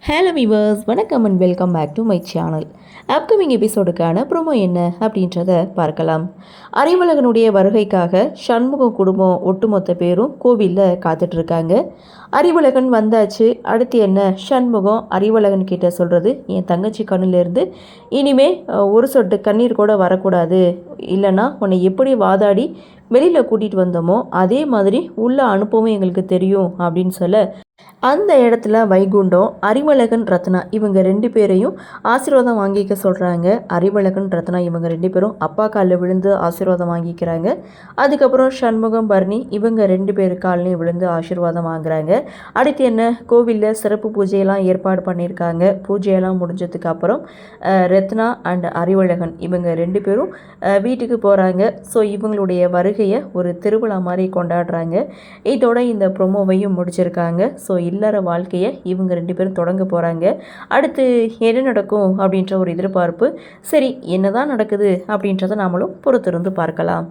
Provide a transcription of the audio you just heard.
Hello viewers, வணக்கம் and welcome back to my channel. Upcoming எபிசோடுக்கான promo என்ன அப்படின்றத பார்க்கலாம். அறிவழகனுடைய வருகைக்காக சண்முகம் குடும்பம் ஒட்டுமொத்த பேரும் கோவிலில் காத்துட்ருக்காங்க. அறிவழகன் வந்தாச்சு. அடுத்து என்ன? சண்முகம் அறிவழகன் கிட்ட சொல்கிறது, என் தங்கச்சி கண்ணிலேருந்து இனிமே ஒரு சொட்டு கண்ணீர் கூட வரக்கூடாது, இல்லைன்னா உன்னை எப்படி வாதாடி வெளியில் கூட்டிகிட்டு வந்தோமோ அதே மாதிரி உள்ளே அனுப்பவும் எங்களுக்கு தெரியும் அப்படின்னு சொல்ல, அந்த இடத்துல வைகுண்டம், அறிவழகன், ரத்னா இவங்க 2 பேரையும் ஆசீர்வாதம் வாங்கிக்க சொல்கிறாங்க. அறிவழகன், ரத்னா இவங்க 2 பேரும் அப்பா காலில் விழுந்து ஆசீர்வாதம் வாங்கிக்கிறாங்க. அதுக்கப்புறம் சண்முகம், பரணி இவங்க 2 பேர் காலையும் விழுந்து ஆசீர்வாதம் வாங்குறாங்க. அடுத்து என்ன? கோவிலில் சிறப்பு பூஜையெல்லாம் ஏற்பாடு பண்ணியிருக்காங்க. பூஜையெல்லாம் முடிஞ்சதுக்கு அப்புறம் ரத்னா அண்ட் அறிவழகன் இவங்க 2 பேரும் வீட்டுக்கு போகிறாங்க. ஸோ இவங்களுடைய வருகையை ஒரு திருவிழா மாதிரி கொண்டாடுறாங்க. இதோட இந்த ப்ரொமோவையும் முடிச்சிருக்காங்க. ஸோ இல்லற வாழ்க்கையை இவங்க 2 பேரும் தொடங்க போகிறாங்க. அடுத்து என்ன நடக்கும் அப்படின்ற ஒரு எதிர்பார்ப்பு. சரி, என்னதான் நடக்குது அப்படின்றத நாமளும் பொறுத்திருந்து பார்க்கலாம்.